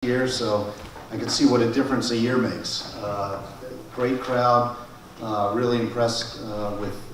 year, so I can see what a difference a year makes. Great crowd, really impressed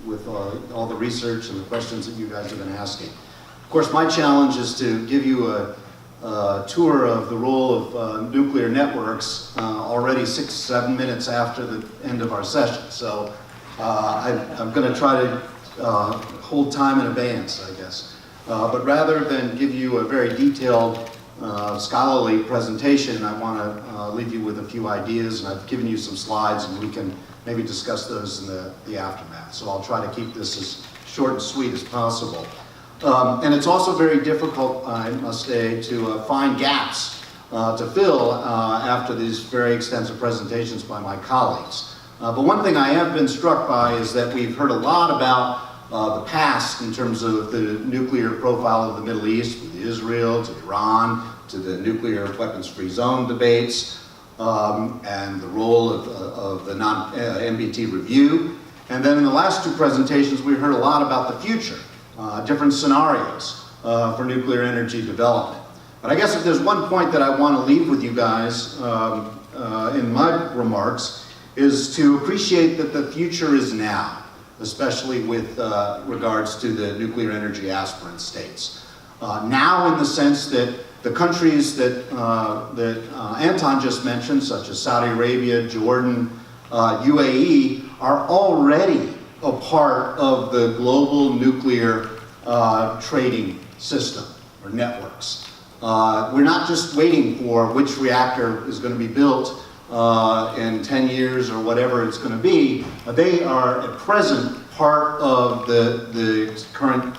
with all the research and the questions that you guys have been asking. Of course, my challenge is to give you a tour of the role of nuclear networks already 6-7 minutes after the end of our session. So I'm going to try to hold time in abeyance, I guess. But rather than give you a very detailed scholarly presentation, I want to leave you with a few ideas, and I've given you some slides, and we can maybe discuss those in the aftermath. So I'll try to keep this as short and sweet as possible. And it's also very difficult, I must say, to find gaps to fill after these very extensive presentations by my colleagues. But one thing I have been struck by is that we've heard a lot about the past in terms of the nuclear profile of the Middle East, with Israel, to Iran, to the nuclear weapons-free zone debates, and the role of the NBT review. And then in the last two presentations, we heard a lot about the future, different scenarios for nuclear energy development. But I guess if there's one point that I want to leave with you guys in my remarks, is to appreciate that the future is now, especially with regards to the nuclear energy aspirant states. Now in the sense that the countries that Anton just mentioned, such as Saudi Arabia, Jordan, UAE, are already a part of the global nuclear trading system or networks. We're not just waiting for which reactor is going to be built in 10 years or whatever it's going to be. They are at present part of the current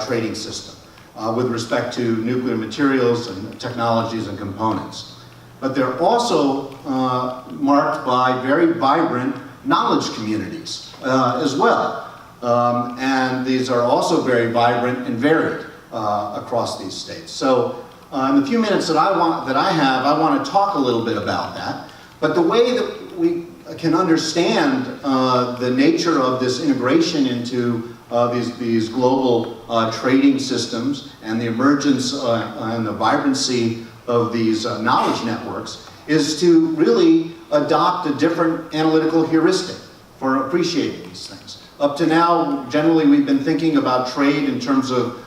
trading system with respect to nuclear materials and technologies and components. But they're also marked by very vibrant knowledge communities as well. And these are also very vibrant and varied across these states. So in the few minutes that I have, I want to talk a little bit about that. But the way that we can understand the nature of this integration into these global trading systems and the emergence and the vibrancy of these knowledge networks is to really adopt a different analytical heuristic for appreciating these things. Up to now, generally we've been thinking about trade in terms of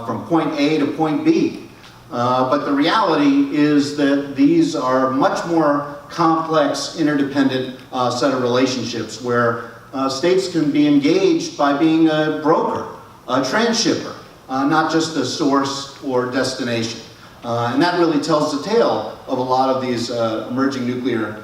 from point A to point B. But the reality is that these are much more complex, interdependent set of relationships where states can be engaged by being a broker, a transshipper, not just a source or destination. And that really tells the tale of a lot of these emerging nuclear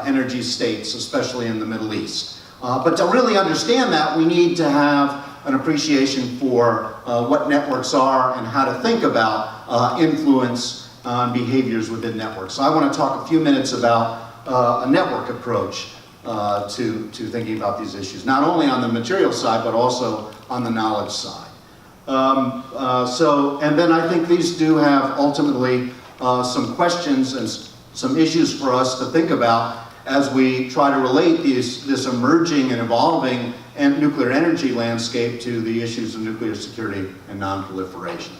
energy states, especially in the Middle East. But to really understand that, we need to have an appreciation for what networks are and how to think about influence on behaviors within networks. So I want to talk a few minutes about a network approach to thinking about these issues, not only on the material side, but also on the knowledge side. And then I think these do have ultimately some questions and some issues for us to think about as we try to relate this emerging and evolving nuclear energy landscape to the issues of nuclear security and non-proliferation.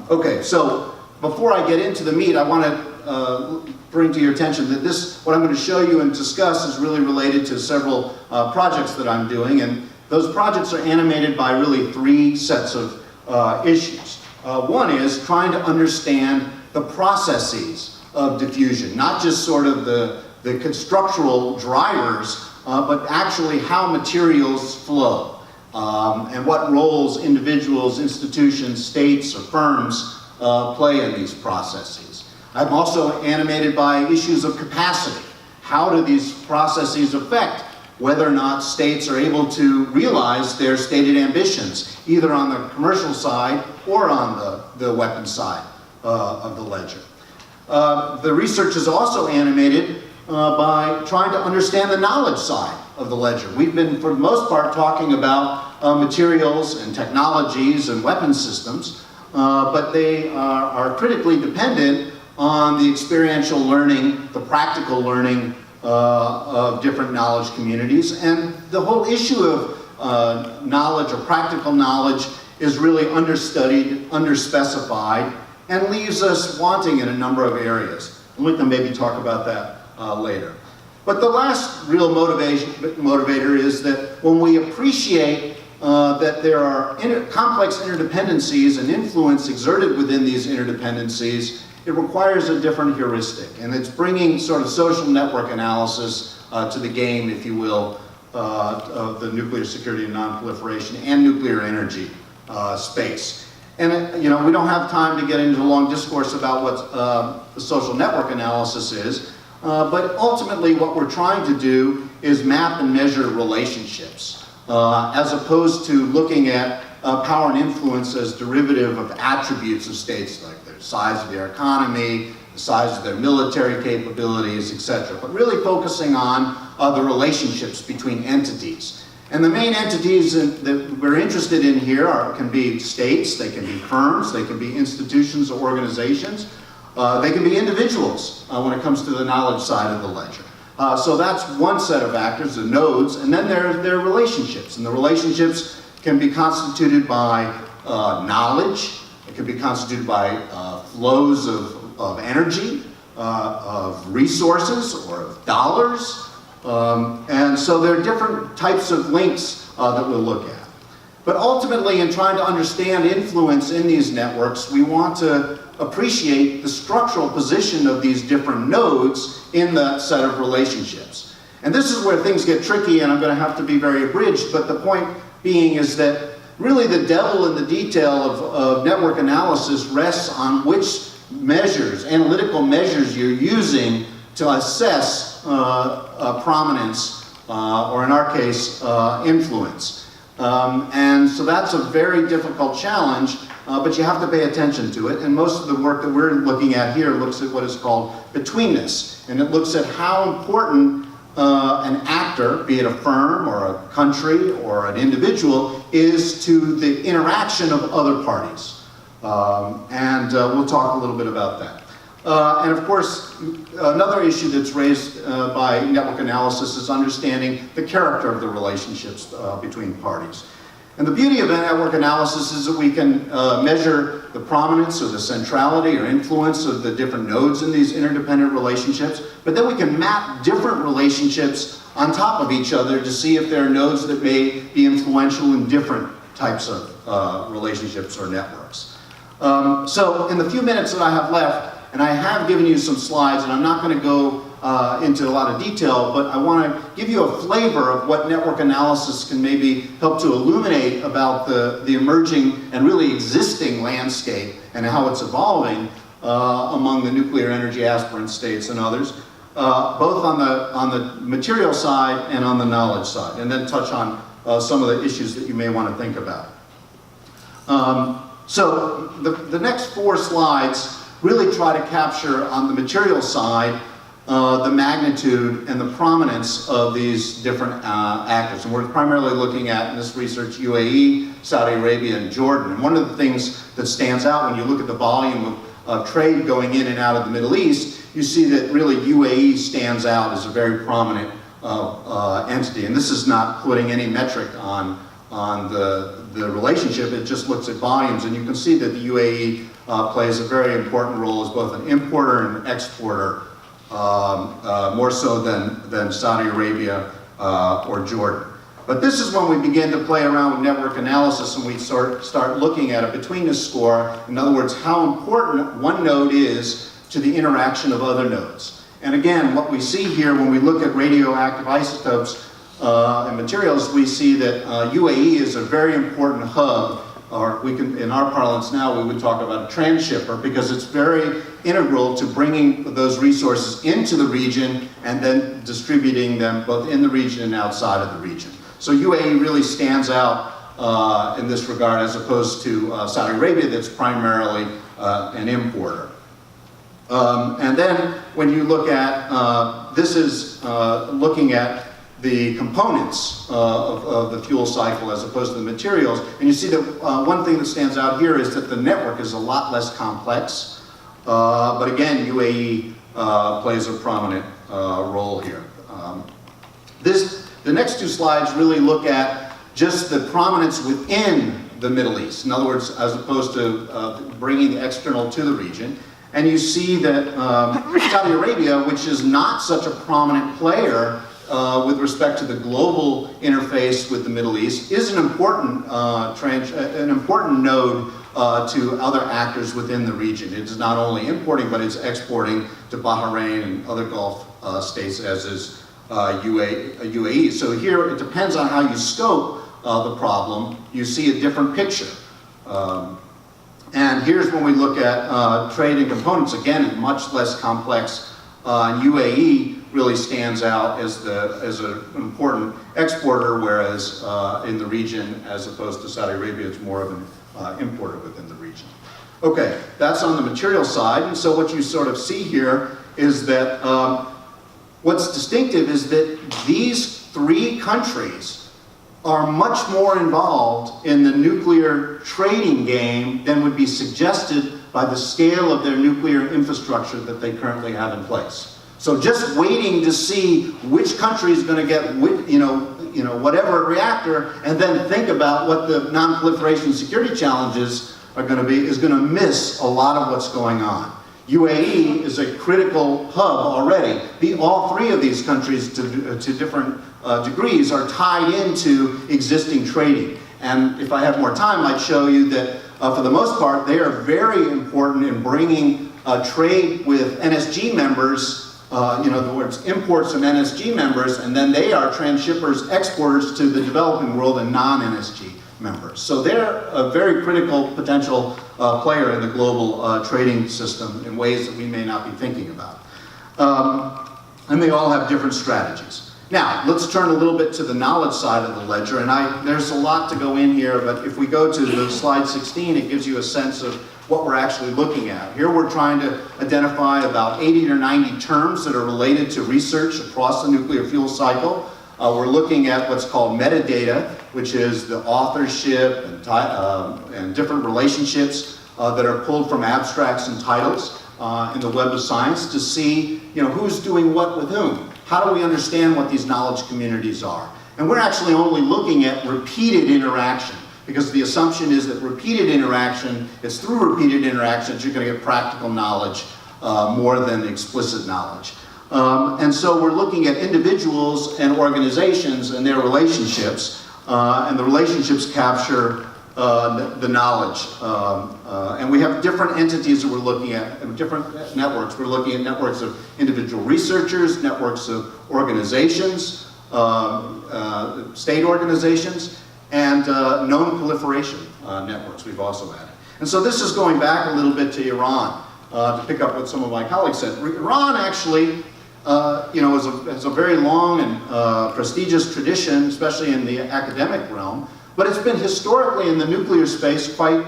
Okay, so before I get into the meat, I want to bring to your attention that what I'm going to show you and discuss is really related to several projects that I'm doing, and those projects are animated by really three sets of issues. One is trying to understand the processes of diffusion, not just sort of the constructural drivers, but actually how materials flow, and what roles individuals, institutions, states, or firms play in these processes. I'm also animated by issues of capacity. How do these processes affect whether or not states are able to realize their stated ambitions, either on the commercial side or on the weapons side of the ledger? The research is also animated by trying to understand the knowledge side of the ledger. We've been, for the most part, talking about materials and technologies and weapons systems, but they are critically dependent on the experiential learning, the practical learning of different knowledge communities. And the whole issue of knowledge or practical knowledge is really understudied, underspecified, and leaves us wanting in a number of areas. And we can maybe talk about that later. But the last real motivator is that when we appreciate that there are complex interdependencies and influence exerted within these interdependencies, it requires a different heuristic. And it's bringing sort of social network analysis to the game, if you will, of the nuclear security and nonproliferation and nuclear energy space. And we don't have time to get into a long discourse about what the social network analysis is, but ultimately what we're trying to do is map and measure relationships, as opposed to looking at power and influence as derivative of attributes of states, like the size of their economy, the size of their military capabilities, etc. But really focusing on the relationships between entities. And the main entities that we're interested in here can be states, they can be firms, they can be institutions or organizations, they can be individuals when it comes to the knowledge side of the ledger. So that's one set of actors, the nodes, and then there are relationships. And the relationships can be constituted by knowledge, it can be constituted by flows of energy, of resources, or of dollars. And so there are different types of links that we'll look at. But ultimately, in trying to understand influence in these networks, we want to appreciate the structural position of these different nodes in that set of relationships. And this is where things get tricky, and I'm going to have to be very abridged, but the point being is that really the devil in the detail of network analysis rests on which measures, analytical measures you're using to assess prominence, or in our case, influence. And so that's a very difficult challenge, but you have to pay attention to it. And most of the work that we're looking at here looks at what is called betweenness. And it looks at how important an actor, be it a firm or a country or an individual, is to the interaction of other parties. We'll talk a little bit about that. And of course, another issue that's raised by network analysis is understanding the character of the relationships between parties. And the beauty of network analysis is that we can measure the prominence or the centrality or influence of the different nodes in these interdependent relationships, but then we can map different relationships on top of each other to see if there are nodes that may be influential in different types of relationships or networks. So in the few minutes that I have left, and I have given you some slides, and I'm not going to go into a lot of detail, but I want to give you a flavor of what network analysis can maybe help to illuminate about the emerging and really existing landscape and how it's evolving among the nuclear energy aspirant states and others, both on the material side and on the knowledge side, and then touch on some of the issues that you may want to think about. So the next 4 slides really try to capture on the material side the magnitude and the prominence of these different actors. And we're primarily looking at, in this research, UAE, Saudi Arabia, and Jordan. And one of the things that stands out when you look at the volume of trade going in and out of the Middle East, you see that really UAE stands out as a very prominent entity. And this is not putting any metric on the relationship, it just looks at volumes. And you can see that the UAE plays a very important role as both an importer and an exporter, more so than Saudi Arabia or Jordan. But this is when we begin to play around with network analysis and we start looking at a betweenness score. In other words, how important one node is to the interaction of other nodes. And again, what we see here when we look at radioactive isotopes and materials, we see that UAE is a very important hub, or we can, in our parlance now, we would talk about a transshipper, because it's very integral to bringing those resources into the region and then distributing them both in the region and outside of the region. So UAE really stands out in this regard, as opposed to Saudi Arabia, that's primarily an importer. And then when you look at, this is looking at the components of the fuel cycle as opposed to the materials. And you see that one thing that stands out here is that the network is a lot less complex. But again, UAE plays a prominent role here. The next 2 slides really look at just the prominence within the Middle East. In other words, as opposed to bringing the external to the region. And you see that Saudi Arabia, which is not such a prominent player with respect to the global interface with the Middle East, is an important node to other actors within the region. It is not only importing, but it's exporting to Bahrain and other Gulf states, as is UAE. So here, it depends on how you scope the problem. You see a different picture. And here's when we look at trade and components. Again, much less complex. UAE really stands out as an important exporter, whereas in the region, as opposed to Saudi Arabia, it's more of an importer within the region. Okay, that's on the material side. And so what you sort of see here is that what's distinctive is that these three countries are much more involved in the nuclear trading game than would be suggested by the scale of their nuclear infrastructure that they currently have in place. So just waiting to see which country is going to get whatever reactor, and then think about what the non-proliferation security challenges are going to be, is going to miss a lot of what's going on. UAE is a critical hub already. All three of these countries, to different degrees, are tied into existing trading. And if I have more time, I'd show you that for the most part, they are very important in bringing trade with NSG members, in other words, imports of NSG members, and then they are transshippers, exporters to the developing world and non-NSG members. So they're a very critical potential player in the global trading system in ways that we may not be thinking about. And they all have different strategies. Now, let's turn a little bit to the knowledge side of the ledger, and there's a lot to go in here, but if we go to the slide 16, it gives you a sense of what we're actually looking at. Here we're trying to identify about 80 or 90 terms that are related to research across the nuclear fuel cycle. We're looking at what's called metadata, which is the authorship and different relationships that are pulled from abstracts and titles in the web of science to see who's doing what with whom. How do we understand what these knowledge communities are? And we're actually only looking at repeated interaction, because the assumption is that it's through repeated interactions you're going to get practical knowledge more than explicit knowledge. And so we're looking at individuals and organizations and their relationships, and the relationships capture the knowledge. And we have different entities that we're looking at, different networks. We're looking at networks of individual researchers, networks of organizations, state organizations, and Nonproliferation networks we've also added. And so this is going back a little bit to Iran, to pick up what some of my colleagues said. Iran actually has a very long and prestigious tradition, especially in the academic realm, but it's been historically in the nuclear space quite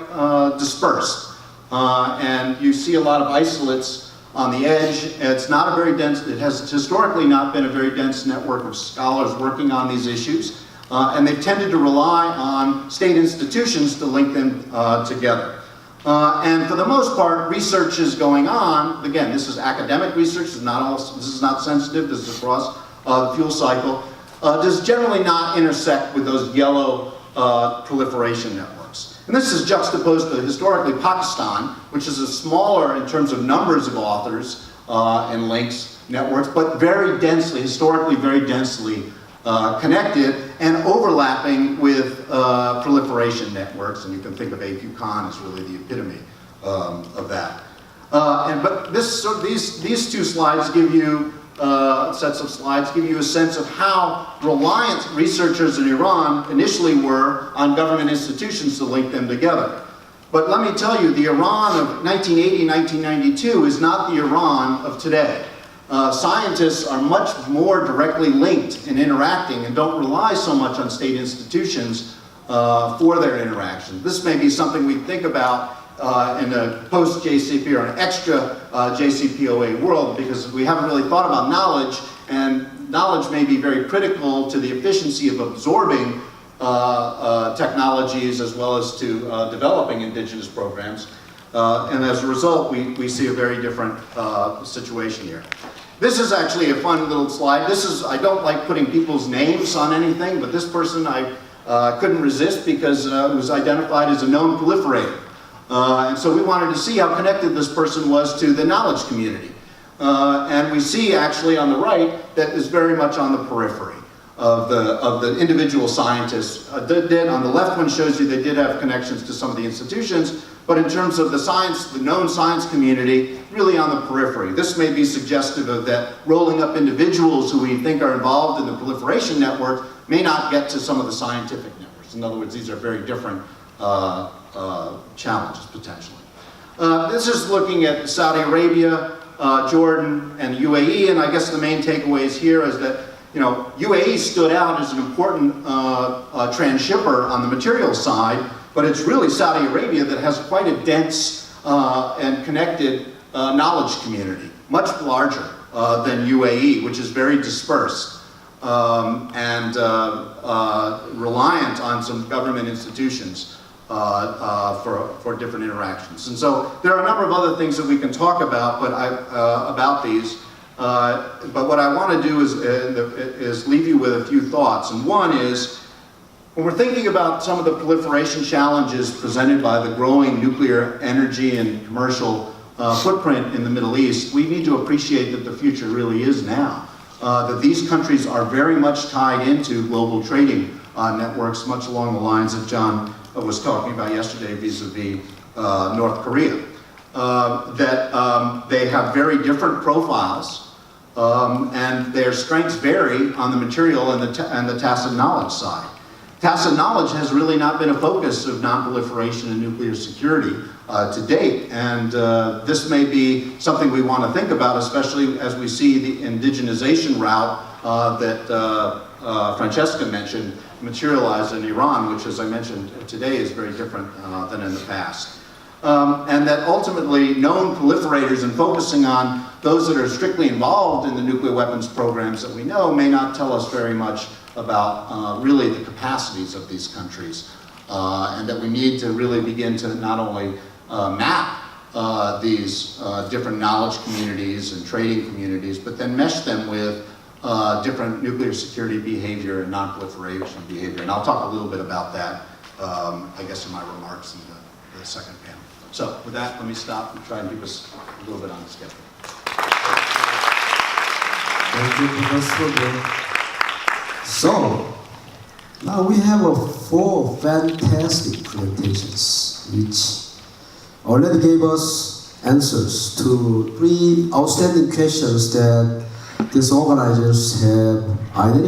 dispersed. And you see a lot of isolates on the edge. It's not a very dense, it has historically not been a very dense network of scholars working on these issues. And they've tended to rely on state institutions to link them together. And for the most part, research is going on. Again, this is academic research. This is not sensitive. This is across the fuel cycle. Does generally not intersect with those yellow proliferation networks. And this is juxtaposed to historically Pakistan, which is a smaller in terms of numbers of authors and links networks, but very densely, historically very densely connected and overlapping with proliferation networks, and you can think of AQ Khan as really the epitome of that. But these two slides give you, sets of slides give you a sense of how reliant researchers in Iran initially were on government institutions to link them together. But let me tell you, the Iran of 1980, 1992 is not the Iran of today. Scientists are much more directly linked in interacting and don't rely so much on state institutions for their interaction. This may be something we think about in a post-JCP or an extra JCPOA world, because we haven't really thought about knowledge, and knowledge may be very critical to the efficiency of absorbing technologies as well as to developing indigenous programs. And as a result, we see a very different situation here. This is actually a fun little slide. I don't like putting people's names on anything, but this person I Couldn't resist because it was identified as a known proliferator. And so we wanted to see how connected this person was to the knowledge community. And we see actually on the right that is very much on the periphery of the individual scientists. On the left one shows you they did have connections to some of the institutions, but in terms of the science, the known science community, really on the periphery. This may be suggestive of that rolling up individuals who we think are involved in the proliferation network may not get to some of the scientific networks. In other words, these are very different challenges potentially. This is looking at Saudi Arabia, Jordan, and UAE, and I guess the main takeaways here is that UAE stood out as an important transshipper on the material side, but it's really Saudi Arabia that has quite a dense and connected knowledge community, much larger than UAE, which is very dispersed and reliant on some government institutions for different interactions. And so there are a number of other things that we can talk about, but about these. But what I want to do is leave you with a few thoughts. And one is, when we're thinking about some of the proliferation challenges presented by the growing nuclear energy and commercial footprint in the Middle East, we need to appreciate that the future really is now. That these countries are very much tied into global trading networks, much along the lines that John was talking about yesterday vis-a-vis North Korea. That they have very different profiles, and their strengths vary on the material and the tacit knowledge side. Tacit knowledge has really not been a focus of nonproliferation and nuclear security to date, and this may be something we want to think about, especially as we see the indigenization route that Francesca mentioned materialize in Iran, which, as I mentioned today, is very different than in the past. And that ultimately known proliferators and focusing on those that are strictly involved in the nuclear weapons programs that we know may not tell us very much about really the capacities of these countries. And that we need to really begin to not only map these different knowledge communities and trading communities, but then mesh them with different nuclear security behavior and non-proliferation behavior. And I'll talk a little bit about that, I guess, in my remarks in the second panel. So with that, let me stop and try and keep us a little bit on the schedule. Thank you, Professor. So, now we have 4 fantastic presentations, which already gave us answers to 3 outstanding questions that these organizers have identified.